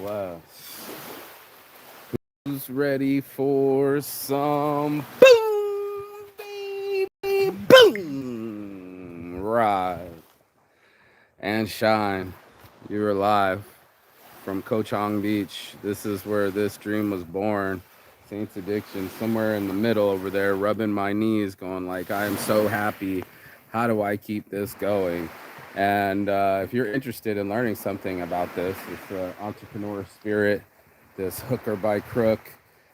Bless. Who's ready for some boom, baby, boom? Rise and shine. You're alive from Koh Chang Beach. This is where this dream was born. Saints Addiction, somewhere in the middle over there, rubbing my knees, going like, I am so happy. How do I keep this going? And if you're interested in learning something about this entrepreneur spirit, this hooker by crook,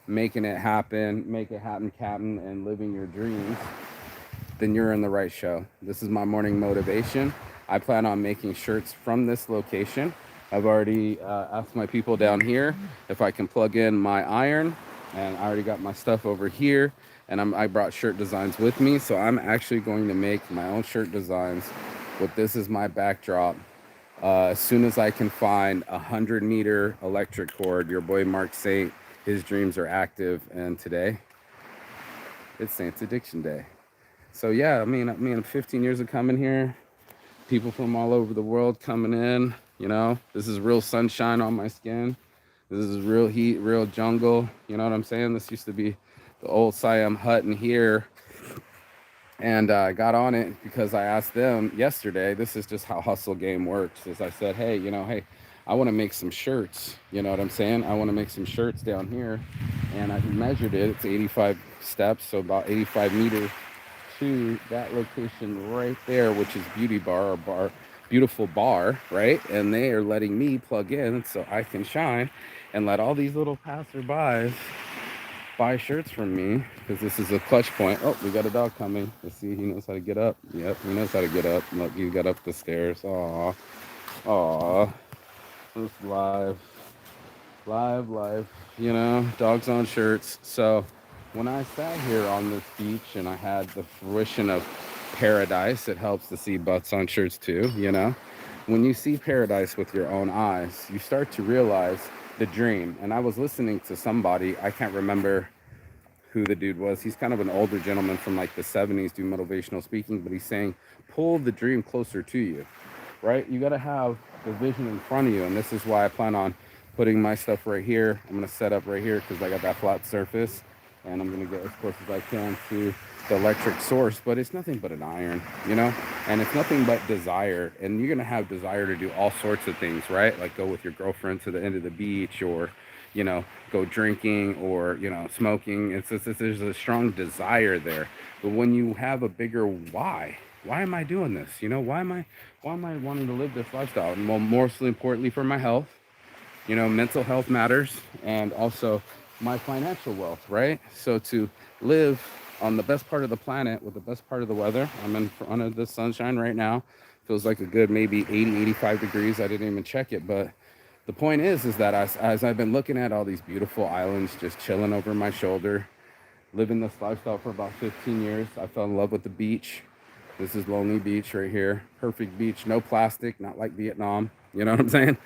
making it happen, make it happen, Captain, and living your dreams, then you're in the right show. This is my morning motivation. I plan on making shirts from this location. I've already asked my people down here if I can plug in my iron, and I already got my stuff over here. And I brought shirt designs with me, so I'm actually going to make my own shirt designs. With this as my backdrop, as soon as I can find 100-meter electric cord, your boy Mark Saint, his dreams are active, and today it's Saints Addiction Day. So yeah, I mean, 15 years of coming here, people from all over the world coming in. This is real sunshine on my skin. This is real heat, real jungle. You know what I'm saying? This used to be the old Siam hut in here, and I got on it because I asked them yesterday. This is just how hustle game works. Is I said, hey, I want to make some shirts. You know what I'm saying? I want to make some shirts down here, and I measured it. It's 85 steps, so about 85 meters to that location right there, which is beautiful bar, right? And they are letting me plug in so I can shine and let all these little passerbys buy shirts from me, because this is a clutch point. Oh, we got a dog coming. Let's see, he knows how to get up. Yep, he knows how to get up. Look, he got up the stairs. Aw, this live, dogs on shirts. So when I sat here on this beach and I had the fruition of paradise, it helps to see butts on shirts too. When you see paradise with your own eyes, you start to realize the dream. And I was listening to somebody, I can't remember who the dude was. He's kind of an older gentleman from like the 70s, doing motivational speaking, but he's saying, pull the dream closer to you, right? You got to have the vision in front of you. And this is why I plan on putting my stuff right here. I'm going to set up right here because I got that flat surface, and I'm going to get as close as I can to the electric source. But it's nothing but an iron, and it's nothing but desire. And you're going to have desire to do all sorts of things, right? Like go with your girlfriend to the end of the beach, or go drinking, or smoking. It's just, there's a strong desire there. But when you have a bigger why am I doing this? Why am I wanting to live this lifestyle? And well, mostly importantly for my health. Mental health matters, and also my financial wealth, right? So to live on the best part of the planet with the best part of the weather. I'm in front of the sunshine right now. Feels like a good maybe 80, 85 degrees. I didn't even check it, but the point is that as I've been looking at all these beautiful islands just chilling over my shoulder, living this lifestyle for about 15 years, I fell in love with the beach. This is Lonely Beach right here. Perfect beach, no plastic, not like Vietnam. You know what I'm saying?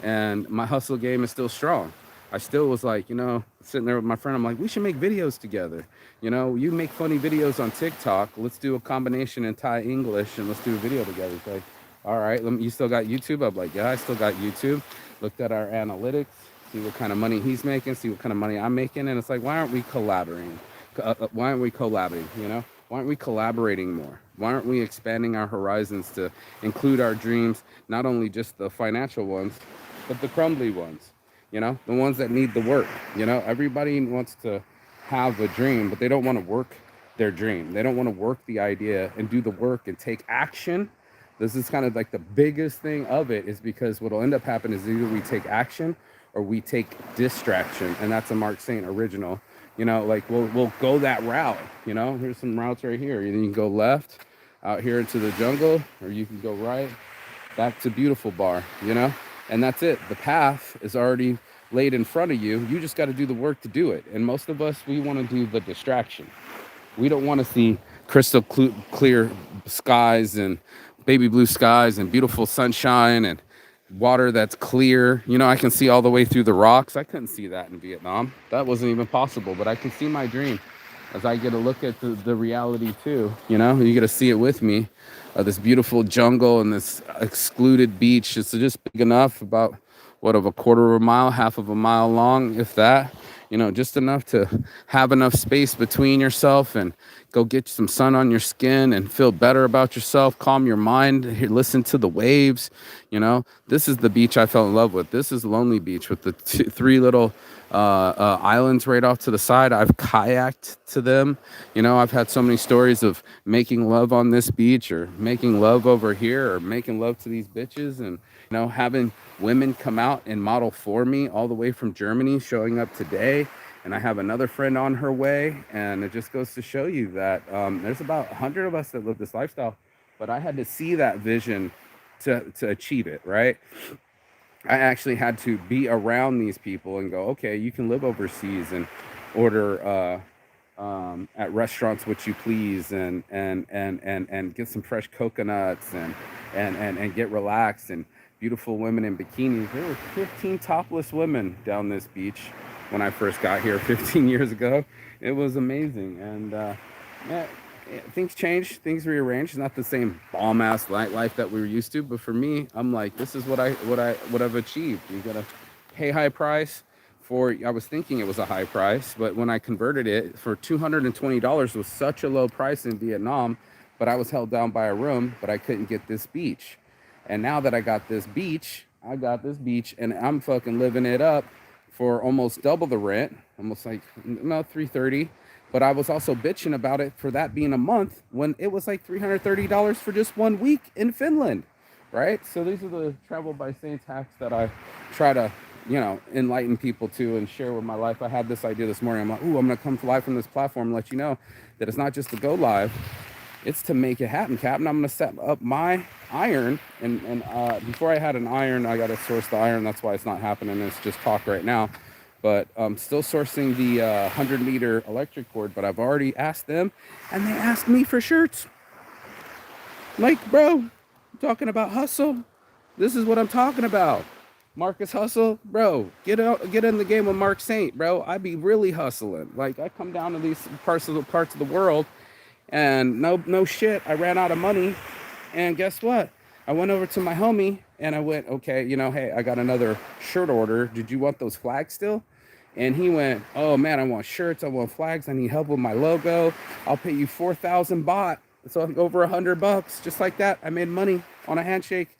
And my hustle game is still strong. I still was like, sitting there with my friend, I'm like, we should make videos together. You make funny videos on TikTok. Let's do a combination in Thai English and let's do a video together. He's like, all right, you still got YouTube? I'm like, yeah, I still got YouTube. Looked at our analytics, see what kind of money he's making, see what kind of money I'm making. And it's like, why aren't we collaborating? Why aren't we collabing? Why aren't we collaborating more? Why aren't we expanding our horizons to include our dreams, not only just the financial ones, but the crumbly ones, the ones that need the work. Everybody wants to have a dream, but they don't want to work their dream. They don't want to work the idea and do the work and take action. This is kind of like the biggest thing of it, is because what will end up happening is either we take action or we take distraction. And that's a Mark Saint original. Like we'll go that route. Here's some routes right here. Either you can go left out here into the jungle, or you can go right back to beautiful bar. And that's it. The path is already laid in front of you. You just got to do the work to do it. And most of us, we want to do the distraction. We don't want to see crystal clear skies and baby blue skies and beautiful sunshine and water that's clear. I can see all the way through the rocks. I couldn't see that in Vietnam. That wasn't even possible, but I can see my dream as I get to look at the reality too. You get to see it with me. This beautiful jungle and this excluded beach. It's just big enough, about what, of a quarter of a mile, half of a mile long, if that. Just enough to have enough space between yourself and go get some sun on your skin and feel better about yourself, calm your mind, listen to the waves. This is the beach I fell in love with. This is Lonely Beach with the three little islands right off to the side. I've kayaked to them. I've had so many stories of making love on this beach, or making love over here, or making love to these bitches, and having women come out and model for me all the way from Germany, showing up today. And I have another friend on her way. And it just goes to show you that there's about 100 of us that live this lifestyle. But I had to see that vision to achieve it, right? I actually had to be around these people and go, okay, you can live overseas and order at restaurants which you please, and get some fresh coconuts, and get relaxed, and beautiful women in bikinis. There were 15 topless women down this beach when I first got here 15 years ago. It was amazing. And yeah, things changed, things rearranged. It's not the same bomb ass life that we were used to, but for me, I'm like, this is what I've achieved. You gotta pay high price for. I was thinking it was a high price, but when I converted it for $220, was such a low price in Vietnam, but I was held down by a room, but I couldn't get this beach. And now that I got this beach, and I'm fucking living it up for almost double the rent, almost like, no, 330. But I was also bitching about it for that being a month when it was like $330 for just 1 week in Finland, right? So these are the Travel by Saints hacks that I try to, enlighten people to and share with my life. I had this idea this morning. I'm like, ooh, I'm going to come live from this platform and let you know that it's not just to go live. It's to make it happen, Captain. I'm going to set up my iron. And before I had an iron, I got to source the iron. That's why it's not happening. It's just talk right now. But I'm still sourcing the 100-meter electric cord. But I've already asked them, and they asked me for shirts. Like, bro, I'm talking about hustle. This is what I'm talking about. Marcus Hustle, bro, get in the game with Mark Saint, bro. I be really hustling. Like, I come down to these parts of the world, and no shit, I ran out of money. And guess what? I went over to my homie and I went, okay, hey, I got another shirt order. Did you want those flags still? And he went, oh man, I want shirts, I want flags, I need help with my logo. I'll pay you 4,000 baht. So over $100. Just like that, I made money on a handshake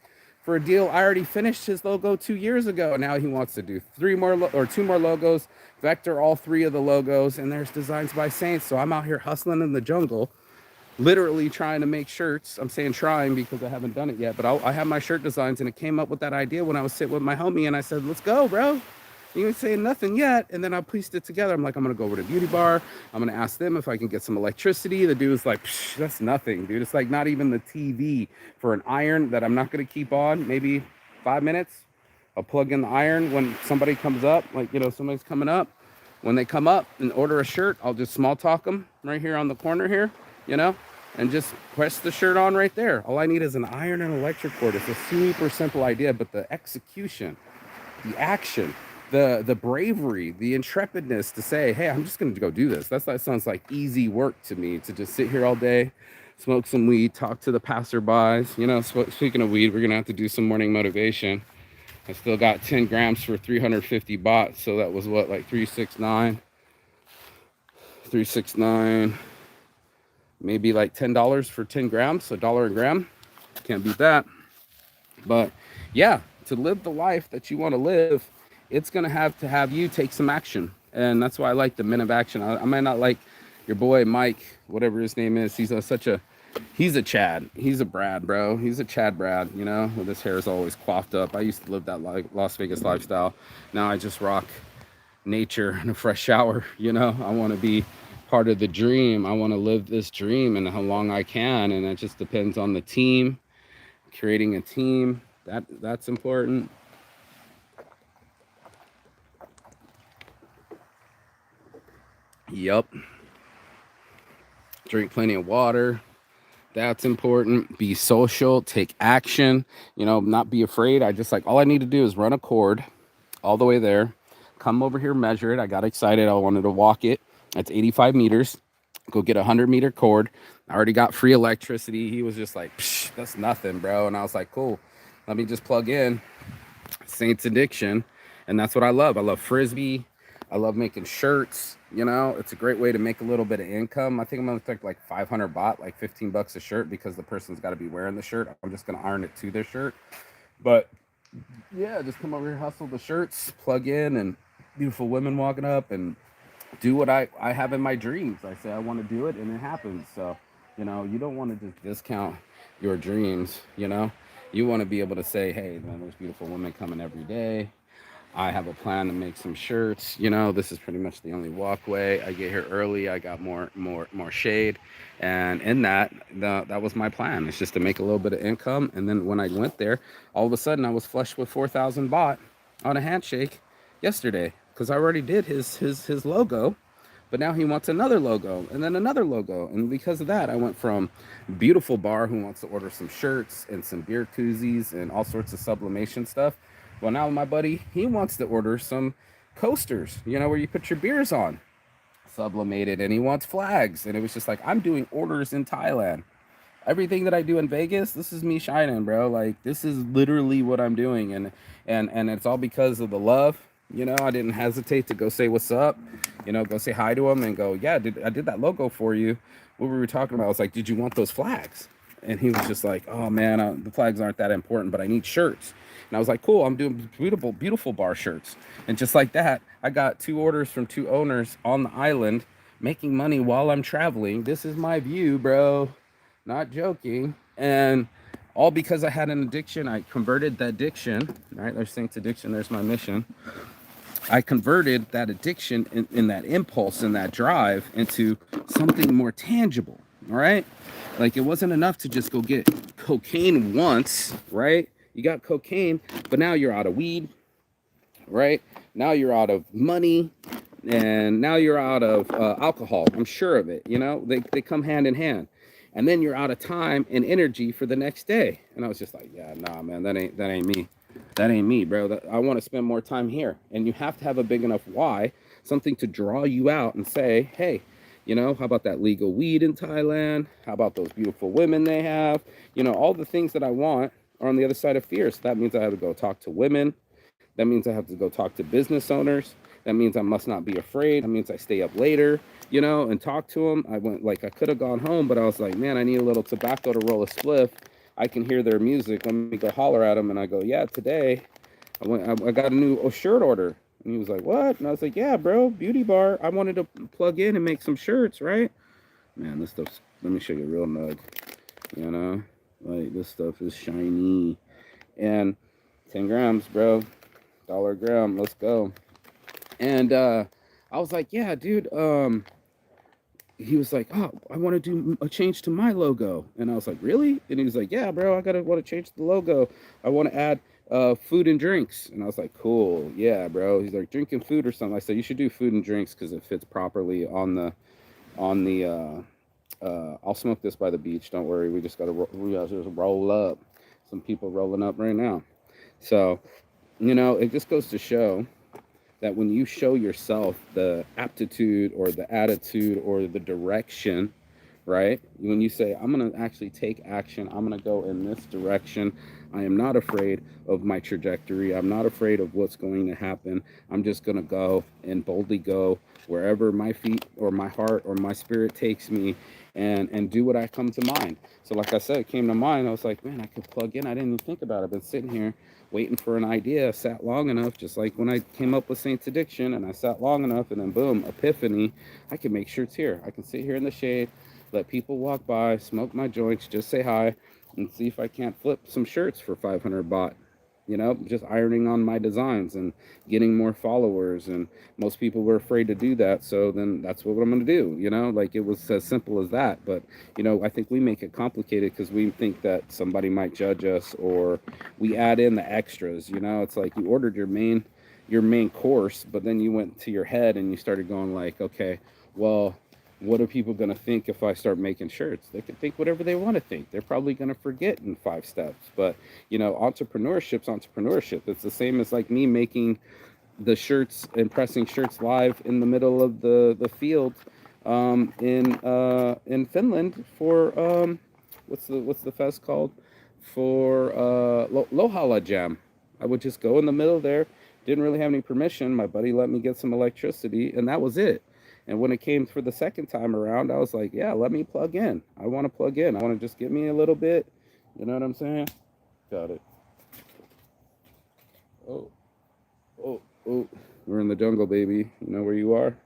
for a deal. I already finished his logo 2 years ago. Now he wants to do 2 more logos, vector all 3 of the logos, and there's Designs by Saints. So I'm out here hustling in the jungle, literally trying to make shirts. I'm saying trying because I haven't done it yet, but I have my shirt designs, and it came up with that idea when I was sitting with my homie, and I said, let's go, bro. You ain't saying nothing yet. And then I pieced it together. I'm like, I'm going to go over to Beauty Bar. I'm going to ask them if I can get some electricity. The dude's like, that's nothing, dude. It's like not even the TV for an iron that I'm not going to keep on. Maybe 5 minutes. I'll plug in the iron when somebody comes up, like, somebody's coming up. When they come up and order a shirt, I'll just small talk them right here on the corner here, and just press the shirt on right there. All I need is an iron and electric cord. It's a super simple idea, but the execution, the action, the bravery, the intrepidness to say, hey, I'm just going to go do this. That sounds like easy work to me, to just sit here all day, smoke some weed, talk to the passerbys. Speaking of weed, we're going to have to do some morning motivation. I still got 10 grams for 350 baht. So that was what, like 369, maybe like $10 for 10 grams, so $1 a gram. Can't beat that. But yeah, to live the life that you want to live, it's going to have you take some action. And that's why I like the men of action. I might not like your boy Mike, whatever his name is. He's a Chad. He's a Brad, bro. He's a Chad Brad, with his hair is always coiffed up. I used to live that Las Vegas lifestyle. Now I just rock nature and a fresh shower. I want to be part of the dream. I want to live this dream and how long I can. And it just depends on the team, creating a team. That's important. Yep. Drink plenty of water. That's important. Be social, take action, not be afraid. All I need to do is run a cord all the way there, come over here, measure it. I got excited. I wanted to walk it. That's 85 meters. Go get a 100-meter cord. I already got free electricity. He was just like, that's nothing, bro. And I was like, cool. Let me just plug in Saints Addiction, and that's what I love. I love frisbee. I love making shirts. It's a great way to make a little bit of income. I think I'm gonna take like 500 baht, like 15 bucks a shirt, because the person's got to be wearing the shirt. I'm just gonna iron it to their shirt. But yeah, just come over here, hustle the shirts, plug in, and beautiful women walking up, and do what I have in my dreams. I say I want to do it, and it happens. So, you don't want to just discount your dreams. You want to be able to say, hey, man, there's beautiful women coming every day. I have a plan to make some shirts. This is pretty much the only walkway. I get here early. I got more shade, and in that was my plan. It's just to make a little bit of income. And then when I went there, all of a sudden I was flushed with 4,000 baht on a handshake yesterday, because I already did his logo. But now he wants another logo, and then another logo. And because of that, I went from beautiful bar who wants to order some shirts and some beer koozies and all sorts of sublimation stuff. Well, now my buddy, he wants to order some coasters, where you put your beers on, sublimated, and he wants flags. And it was just like, I'm doing orders in Thailand. Everything that I do in Vegas, this is me shining, bro. Like, this is literally what I'm doing, and it's all because of the love. I didn't hesitate to go say what's up, go say hi to him and go, yeah, I did that logo for you. What were we talking about? I was like, did you want those flags? And he was just like, oh man, the flags aren't that important, but I need shirts. And I was like, cool, I'm doing beautiful bar shirts. And just like that, I got 2 orders from 2 owners on the island, making money while I'm traveling. This is my view, bro. Not joking. And all because I had an addiction. I converted that addiction. Right? There's Saints Addiction. There's my mission. I converted that addiction in that impulse and that drive into something more tangible. All right. Like, it wasn't enough to just go get cocaine once. Right. You got cocaine, but now you're out of weed. Right. Now you're out of money. And now you're out of alcohol. I'm sure of it. They come hand in hand. And then you're out of time and energy for the next day. And I was just like, yeah, nah, man, that ain't me. That ain't me, bro. I want to spend more time here. And you have to have a big enough why, something to draw you out and say, hey, how about that legal weed in Thailand? How about those beautiful women they have? All the things that I want are on the other side of fear. So that means I have to go talk to women. That means I have to go talk to business owners. That means I must not be afraid. That means I stay up later, and talk to them. I could have gone home, but I was like, man, I need a little tobacco to roll a spliff. I can hear their music. Let me go holler at them. And I go, yeah, today I got a new shirt order. And he was like, what? And I was like, yeah, bro, beauty bar. I wanted to plug in and make some shirts, right? Man, this stuff's, let me show you a real nug, like, this stuff is shiny. And 10 grams, bro. $1 a gram. Let's go. And I was like, yeah, dude. He was like, oh, I want to do a change to my logo. And I was like, really? And he was like, yeah, bro, want to change the logo. I want to add food and drinks. And I was like, cool. Yeah, bro. He's like, drinking food or something. I said, you should do food and drinks because it fits properly on the I'll smoke this by the beach. Don't worry. We just just roll up. Some people rolling up right now. So, it just goes to show that when you show yourself the aptitude or the attitude or the direction, right? When you say, I'm going to actually take action, I'm going to go in this direction. I am not afraid of my trajectory. I'm not afraid of what's going to happen. I'm just going to go and boldly go wherever my feet or my heart or my spirit takes me, and do what I come to mind. So like I said, it came to mind. I was like, man, I could plug in. I didn't even think about it. I've been sitting here waiting for an idea. I sat long enough, just like when I came up with Saints Addiction, and I sat long enough, and then boom, epiphany. I can make shirts here. I can sit here in the shade, let people walk by, smoke my joints, just say hi, and see if I can't flip some shirts for 500 baht. Just ironing on my designs and getting more followers. And most people were afraid to do that. So then that's what I'm going to do. Like, it was as simple as that. But, I think we make it complicated because we think that somebody might judge us, or we add in the extras. It's like you ordered your main course, but then you went to your head and you started going like, okay, well, what are people going to think if I start making shirts? They can think whatever they want to think. They're probably going to forget in 5 steps. But, entrepreneurship's entrepreneurship. It's the same as like me making the shirts and pressing shirts live in the middle of the field in Finland for what's the fest called? For Lohala Jam. I would just go in the middle there. Didn't really have any permission. My buddy let me get some electricity, and that was it. And when it came for the second time around, I was like, yeah, let me plug in. I want to plug in. I want to just give me a little bit. You know what I'm saying? Got it. Oh, oh, oh. We're in the jungle, baby. You know where you are?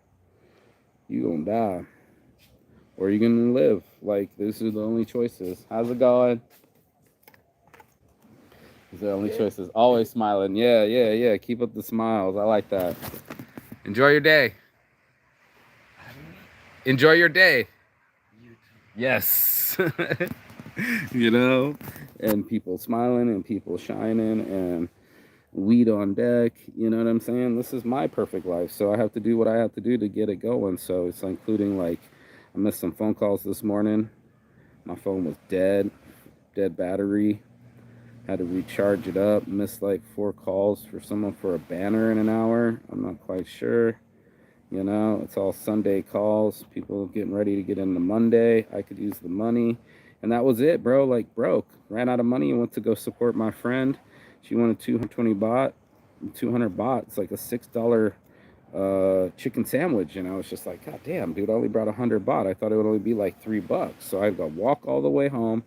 You gonna die. Or you gonna live. Like, these are the only choices. How's it going? These are the only choices. Always smiling. Yeah, yeah, yeah. Keep up the smiles. I like that. Enjoy your day. Enjoy your day. Yes. You know? And people smiling and people shining and weed on deck. You know what I'm saying? This is my perfect life. So I have to do what I have to do to get it going. So it's including, like, I missed some phone calls this morning. My phone was dead battery. Had to recharge it up. Missed like 4 calls for someone for a banner in an hour. I'm not quite sure. You know, it's all Sunday calls. People getting ready to get into Monday. I could use the money. And that was it, bro. Like, broke. Ran out of money and went to go support my friend. She wanted 220 baht. 200 baht. It's like a $6 chicken sandwich. And I was just like, God damn, dude, I only brought 100 baht. I thought it would only be like $3. So I got to walk all the way home,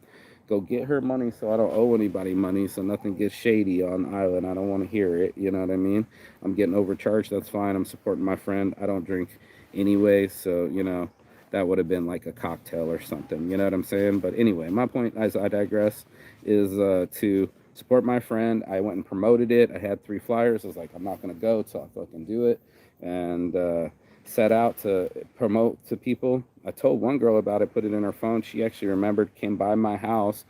go get her money so I don't owe anybody money, so nothing gets shady on island. I don't want to hear it. You know what I mean? I'm getting overcharged. That's fine. I'm supporting my friend. I don't drink anyway, so, you know, that would have been like a cocktail or something. You know what I'm saying? But anyway, my point, as I digress, is to support my friend. I went and promoted it. I had 3 flyers. I was like, I'm not going to go till I fucking do it. And set out to promote to people. I told one girl about it, put it in her phone. She actually remembered, came by my house,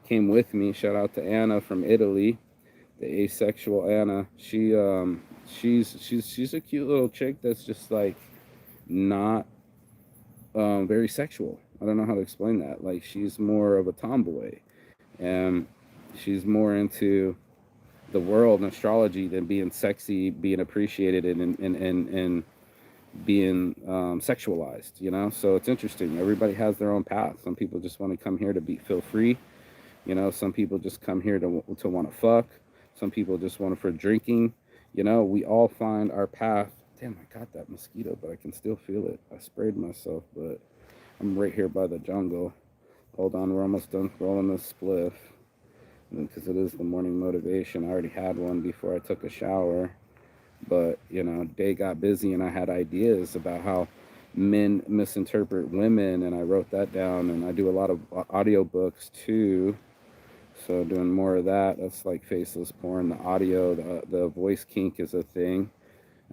came with me. Shout out to Anna from Italy, the asexual Anna. She's a cute little chick that's just like not very sexual. I don't know how to explain that. Like, she's more of a tomboy, and she's more into the world and astrology than being sexy, being appreciated, and being sexualized, you know. So it's interesting. Everybody has their own path. Some people just want to come here to feel free, you know. Some people just come here to want to fuck. Some people just want it for drinking, you know. We all find our path. Damn, I got that mosquito, but I can still feel it. I sprayed myself, but I'm right here by the jungle. Hold on, we're almost done rolling this spliff, because it is the morning motivation. I already had one before I took a shower. But, you know, day got busy and I had ideas about how men misinterpret women, and I wrote that down. And I do a lot of audiobooks too. So doing more of that. That's like faceless porn. The audio, the voice kink is a thing.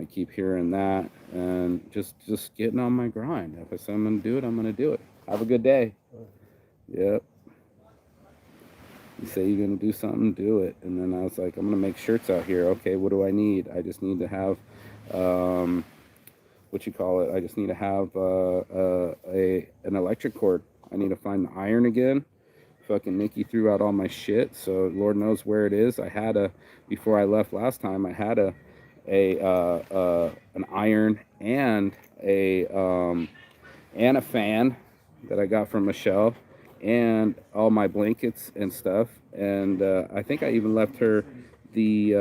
I keep hearing that, and just getting on my grind. If I say I'm gonna do it, I'm gonna do it. Have a good day. Yep. You say you're gonna do something, do it. And then I was like, I'm gonna make shirts out here. Okay, what do I need? I just need to have, what you call it? I just need to have an electric cord. I need to find the iron again. Fucking Nikki threw out all my shit, so Lord knows where it is. I had before I left last time, I had an iron and a fan that I got from Michelle, and all my blankets and stuff. And I think I even left her the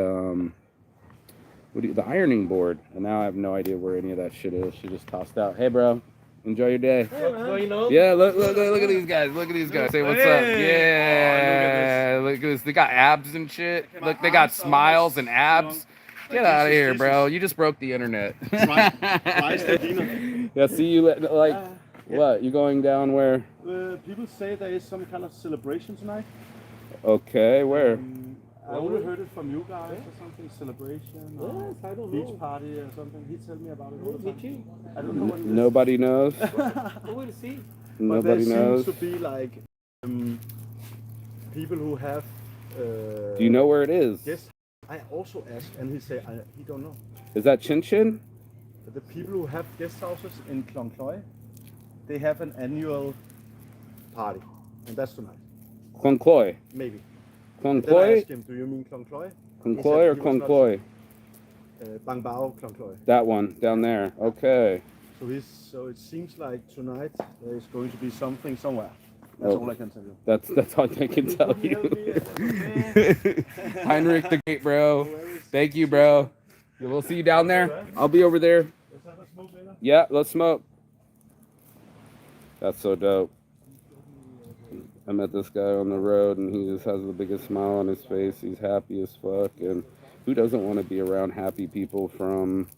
the ironing board. And now I have no idea where any of that shit is. She just tossed out. Hey, bro, enjoy your day. Hey, man. Yeah, look at these guys. Look at these guys. Say what's up. Yeah, look at this. They got abs and shit. Look, they got smiles and abs. Get out of here, bro. You just broke the internet. Yeah, see you like. What? You going down where? People say there is some kind of celebration tonight. Okay, where? I only heard it from you guys or something, celebration or I don't beach know. party or something. He told me about it all the time. I don't know what it is. Nobody knows. We'll see. Nobody knows. Seems to be like people who have. Do you know where it is? Yes, I also asked, and he said he don't know. Is that Chin Chin? The people who have guest houses in Klong Kloi, they have an annual party, and that's tonight. Klong Kloi. Maybe. Klong Then I Kloi? asked him, do you mean Klong Kloi? Klong Kloi or Klong Kloi? Bang Bao, Klong Kloi. That one, down there. Okay. So it seems like tonight there is going to be something somewhere. That's Oh, all I can tell you. that's all I can tell You help me, you. okay. Heinrich the Great, bro. No worries. Thank you, bro. We'll see you down there. I'll be over there. Let's have a smoke later. Yeah, let's smoke. That's so dope. I met this guy on the road, and he just has the biggest smile on his face. He's happy as fuck, and who doesn't want to be around happy people from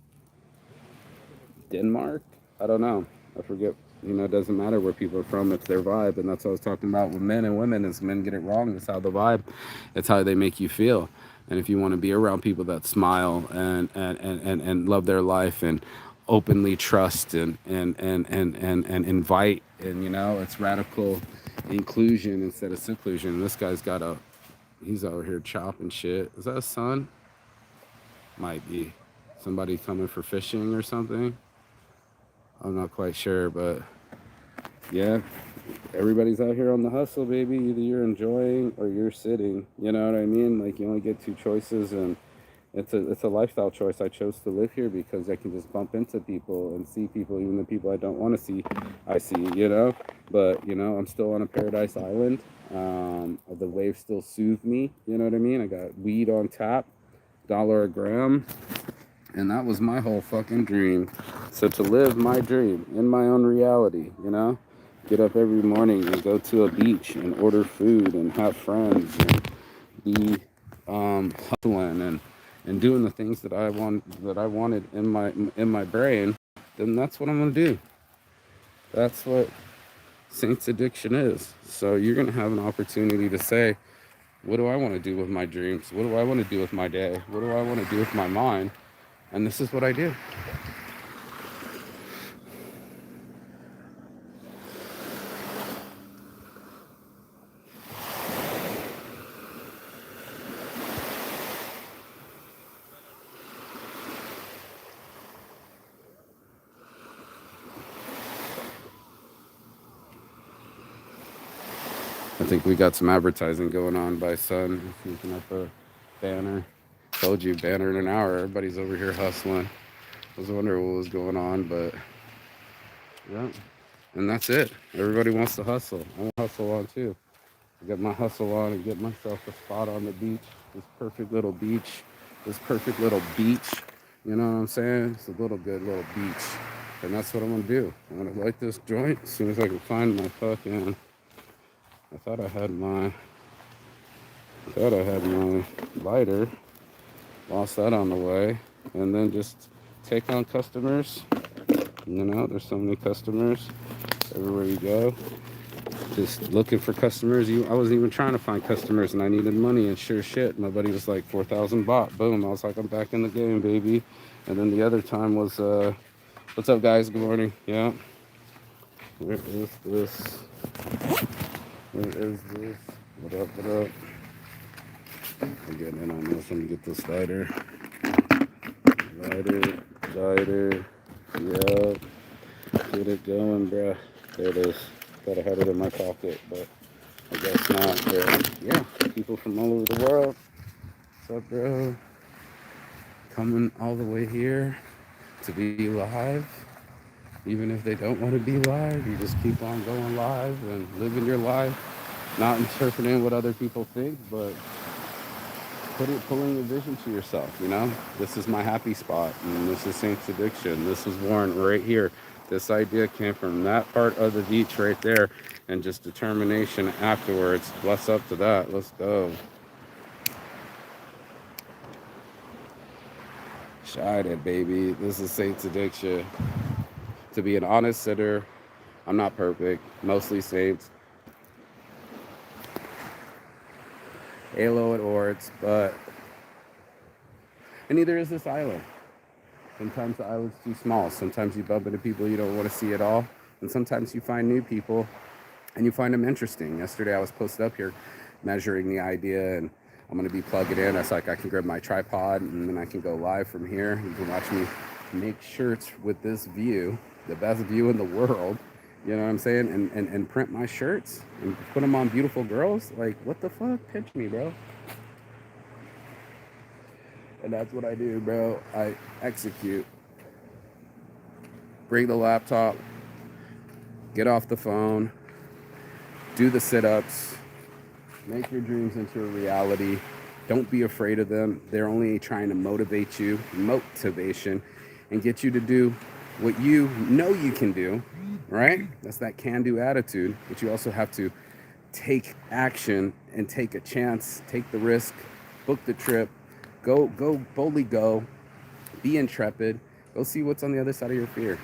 Denmark? I don't know. I forget. You know, it doesn't matter where people are from. It's their vibe, and that's what I was talking about with men and women. Is men get it wrong. It's how the vibe. It's how they make you feel. And if you want to be around people that smile and love their life and openly trust and invite, and you know, it's radical inclusion instead of seclusion. This guy's got a, he's over here chopping shit. Is that a son? Might be. Somebody coming for fishing or something. I'm not quite sure, but yeah, everybody's out here on the hustle, baby. Either you're enjoying or you're sitting. You know what I mean? Like you only get two choices, and it's a lifestyle choice. I chose to live here because I can just bump into people and see people, even the people I don't want to see, I see. You know, but you know, I'm still on a paradise island. The waves still soothe me. You know what I mean? I got weed on tap, $1 a gram. And that was my whole fucking dream. So to live my dream in my own reality, you know, get up every morning and go to a beach and order food and have friends and be hustling and doing the things that I wanted in my brain, then that's what I'm gonna do. That's what Saints Addiction is. So you're gonna have an opportunity to say, what do I want to do with my dreams? What do I want to do with my day? What do I want to do with my mind? And this is what I do. I think we got some advertising going on by Sun. Looking up a banner. Told you, banner in an hour. Everybody's over here hustling. I was wondering what was going on, but yeah. And that's it. Everybody wants to hustle. I want to hustle on too. I got my hustle on and get myself a spot on the beach. This perfect little beach. This perfect little beach. You know what I'm saying? It's a good little beach. And that's what I'm going to do. I'm going to light this joint as soon as I can find my fucking... I thought I had my lighter. Lost that on the way. And then just take on customers. You know, there's so many customers everywhere you go. Just looking for customers. I wasn't even trying to find customers, and I needed money, and sure shit, my buddy was like 4,000 baht. Boom. I was like, I'm back in the game, baby. And then the other time was, what's up, guys? Good morning. Yeah. Where is this? Where is this? What up, what up? I'm getting in on this. Let me get this lighter. Lighter. Yep. Get it going, bruh. There it is. Thought I had it in my pocket, but I guess not. But yeah, people from all over the world. What's up, bro? Coming all the way here to be live. Even if they don't want to be live, you just keep on going live and living your life. Not interpreting what other people think, but pulling a vision to yourself, you know? This is my happy spot, and this is Saints Addiction. This was born right here. This idea came from that part of the beach right there, and just determination afterwards. Bless up to that. Let's go. Shine it, baby. This is Saints Addiction. To be an honest sitter, I'm not perfect. Mostly Saints. Halo at Orts, but... And neither is this island. Sometimes the island's too small. Sometimes you bump into people you don't want to see at all. And sometimes you find new people and you find them interesting. Yesterday I was posted up here measuring the idea, and I'm going to be plugging in. I was like, I can grab my tripod and then I can go live from here. You can watch me make shirts with this view, the best view in the world. You know what I'm saying? And print my shirts and put them on beautiful girls. Like, what the fuck? Pinch me, bro. And that's what I do, bro. I execute. Bring the laptop, get off the phone, Do the sit-ups. Make your dreams into a reality. Don't be afraid of them. They're only trying to motivate you, motivation, and get you to do what you know you can do, right? That's that can-do attitude. But you also have to take action and take a chance, take the risk, book the trip, go boldly go, be intrepid, go see what's on the other side of your fear.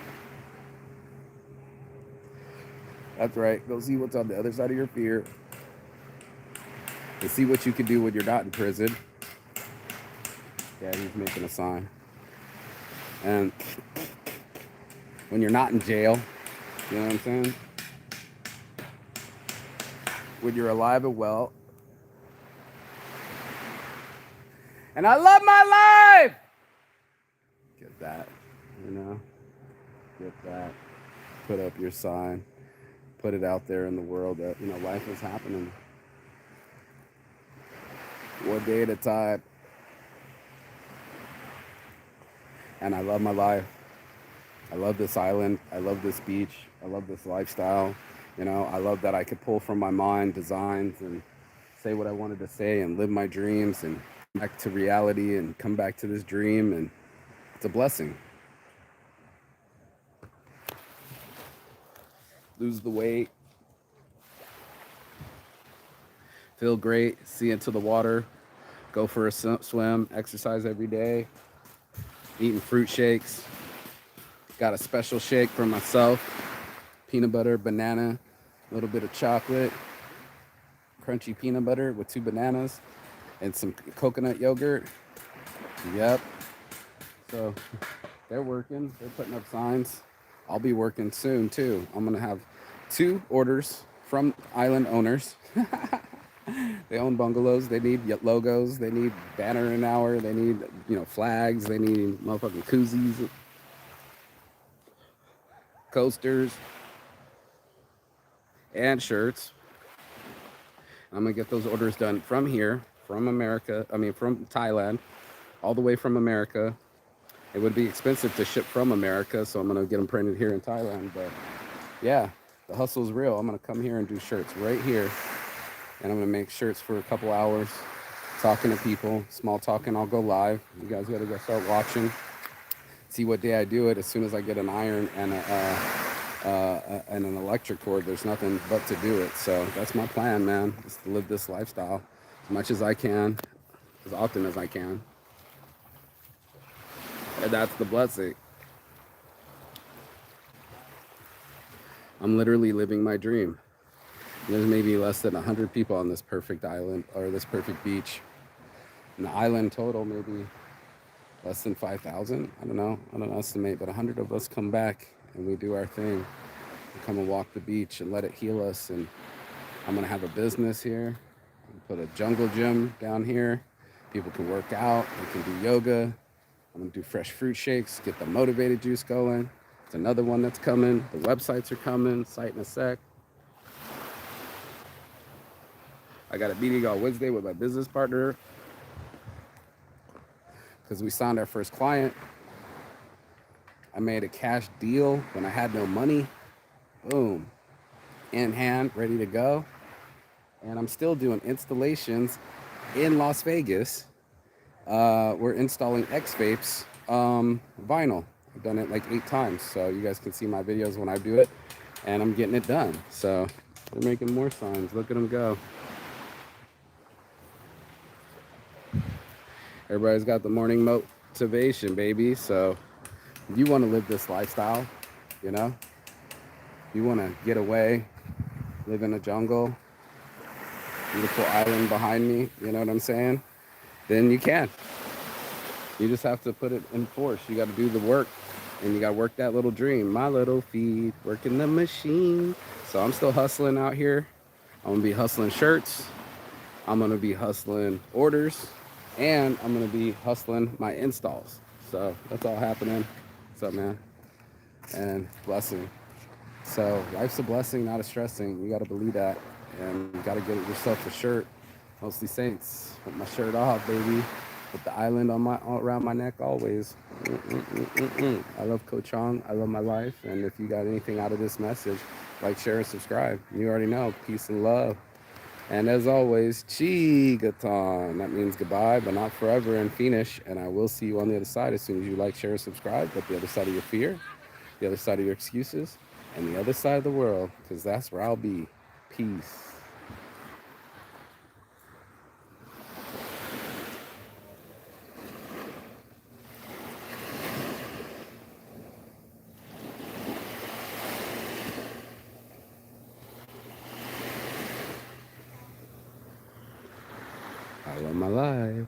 That's right. Go see what's on the other side of your fear and see what you can do when you're not in prison. Yeah, he's making a sign. And when you're not in jail, you know what I'm saying? When you're alive and well. And I love my life! Get that, you know? Get that. Put up your sign. Put it out there in the world that, you know, life is happening. One day at a time. And I love my life. I love this island. I love this beach. I love this lifestyle. You know, I love that I could pull from my mind designs and say what I wanted to say and live my dreams and back to reality and come back to this dream. And it's a blessing. Lose the weight. Feel great. See into the water. Go for a swim. Exercise every day. Eating fruit shakes. Got a special shake for myself. Peanut butter, banana, a little bit of chocolate, crunchy peanut butter with 2 bananas, and some coconut yogurt. Yep. So they're working. They're putting up signs. I'll be working soon too. I'm gonna have 2 orders from island owners. They own bungalows. They need logos. They need banner an hour. They need, you know, flags. They need motherfucking koozies, coasters, and shirts. I'm gonna get those orders done from here, from America. I mean, from Thailand, all the way from America. It would be expensive to ship from America, so I'm gonna get them printed here in Thailand. But yeah, the hustle's real. I'm gonna come here and do shirts right here, and I'm gonna make shirts for a couple hours, talking to people, small talking. I'll go live. You guys gotta go start watching. See what day I do it. As soon as I get an iron and and an electric cord, there's nothing but to do it. So that's my plan, man, is to live this lifestyle as much as I can, as often as I can. And that's the blessing. I'm literally living my dream. There's maybe less than 100 people on this perfect island or this perfect beach. And the island total, maybe less than 5,000. I don't know. I don't estimate, but 100 of us come back and we do our thing. We come and walk the beach and let it heal us. And I'm gonna have a business here. Put a jungle gym down here. People can work out. They can do yoga. I'm gonna do fresh fruit shakes. Get the motivated juice going. It's another one that's coming. The websites are coming. Site in a sec. I got a meeting on Wednesday with my business partner because we signed our first client. I made a cash deal when I had no money. Boom. In hand, ready to go. And I'm still doing installations in Las Vegas. We're installing X-Vapes vinyl. I've done it like 8 times. So you guys can see my videos when I do it. And I'm getting it done. So they're making more signs. Look at them go. Everybody's got the morning motivation, baby. So if you want to live this lifestyle, you know, you want to get away, live in a jungle, beautiful island behind me, you know what I'm saying? Then you can. You just have to put it in force. You got to do the work, and you got to work that little dream. My little feet, working the machine. So I'm still hustling out here. I'm going to be hustling shirts. I'm going to be hustling orders. And I'm going to be hustling my installs. So that's all happening. What's up, man? And blessing. So life's a blessing, not a stressing. You got to believe that. And you got to get yourself a shirt. Mostly Saints. Put my shirt off, baby. with the island on my around my neck always. I love Coach Chong. I love my life. And if you got anything out of this message, like, share, and subscribe. You already know. Peace and love. And as always, Chigaton. That means goodbye, but not forever in Finnish. And I will see you on the other side as soon as you like, share, and subscribe. But the other side of your fear, the other side of your excuses, and the other side of the world, because that's where I'll be. Peace. I love my life.